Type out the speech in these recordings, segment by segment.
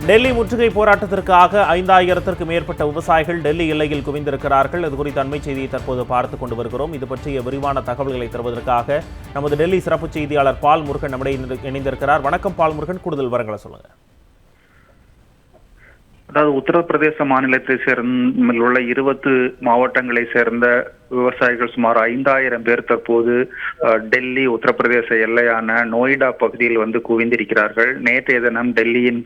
டெல்லி முற்றுகை போராட்டத்திற்காக 5000த்திற்கும் மேற்பட்ட விவசாயிகள் டெல்லி எல்லையில் குவிந்திருக்கிறார்கள். இது குறித்த அண்மை செய்தியை தற்போது பார்த்துக் கொண்டு வருகிறோம். இது பற்றிய விரிவான தகவல்களை தருவதற்காக நமது டெல்லி சிறப்பு செய்தியாளர் பால் முருகன் நம்முடைய இணைந்திருக்கிறார். வணக்கம் பால் முருகன், கூடுதல் விவரங்களை சொல்லுங்க. அதாவது உத்தரப்பிரதேச மாநிலத்தை சேர்ந்துள்ள 20 மாவட்டங்களை சேர்ந்த விவசாயிகள் சுமார் 5000 பேர் தற்போது டெல்லி உத்தரப்பிரதேச எல்லையான நொய்டா பகுதியில் வந்து குவிந்திருக்கிறார்கள். நேற்றைய தினம் டெல்லியின்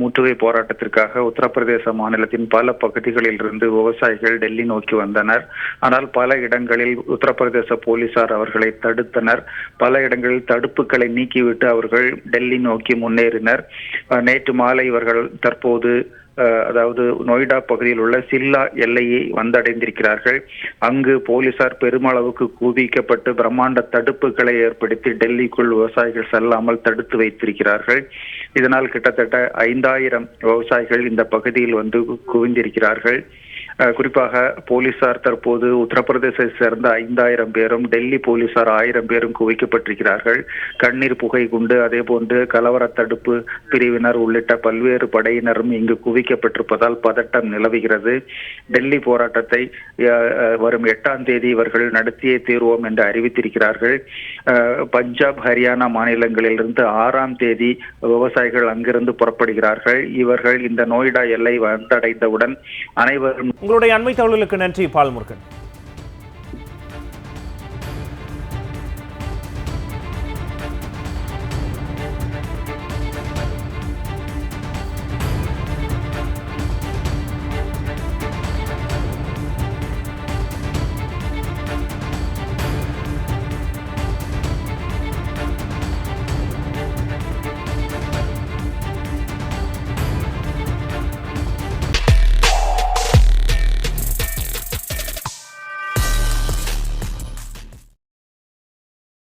முற்றுகை போராட்டத்திற்காக உத்தரப்பிரதேச மாநிலத்தின் பல பகுதிகளில் இருந்து விவசாயிகள் டெல்லி நோக்கி வந்தனர். ஆனால் பல இடங்களில் உத்தரப்பிரதேச போலீசார் அவர்களை தடுத்தனர். பல இடங்களில் தடுப்புகளை நீக்கிவிட்டு அவர்கள் டெல்லி நோக்கி முன்னேறினர். நேற்று மாலை இவர்கள் தற்போது அதாவது நொய்டா பகுதியில் உள்ள சில்லா எல்லையை வந்தடைந்திருக்கிறார்கள். அங்கு போலீசார் பெருமளவுக்கு குவிக்கப்பட்டு பிரம்மாண்ட தடுப்புகளை ஏற்படுத்தி டெல்லிக்குள் விவசாயிகள் செல்லாமல் தடுத்து வைத்திருக்கிறார்கள். இதனால் கிட்டத்தட்ட 5000 விவசாயிகள் இந்த பகுதியில் வந்து குவிந்திருக்கிறார்கள். குறிப்பாக போலீசார் தற்போது உத்தரப்பிரதேசத்தை சேர்ந்த 5000 பேரும் டெல்லி போலீசார் 1000 பேரும் குவிக்கப்பட்டிருக்கிறார்கள். கண்ணீர் புகை குண்டு, அதே போன்று கலவர தடுப்பு பிரிவினர் உள்ளிட்ட பல்வேறு படையினரும் இங்கு குவிக்கப்பட்டிருப்பதால் பதட்டம் நிலவுகிறது. டெல்லி போராட்டத்தை வரும் 8ஆம் தேதி இவர்கள் நடத்தியே தீர்வோம் என்று அறிவித்திருக்கிறார்கள். பஞ்சாப், ஹரியானா மாநிலங்களிலிருந்து 6ஆம் தேதி விவசாயிகள் அங்கிருந்து புறப்படுகிறார்கள். இவர்கள் இந்த நொய்டா எல்லை வந்தடைந்தவுடன் அனைவரும் உங்களுடைய அண்மை தகவலுக்கு நன்றி பால் முருகன்.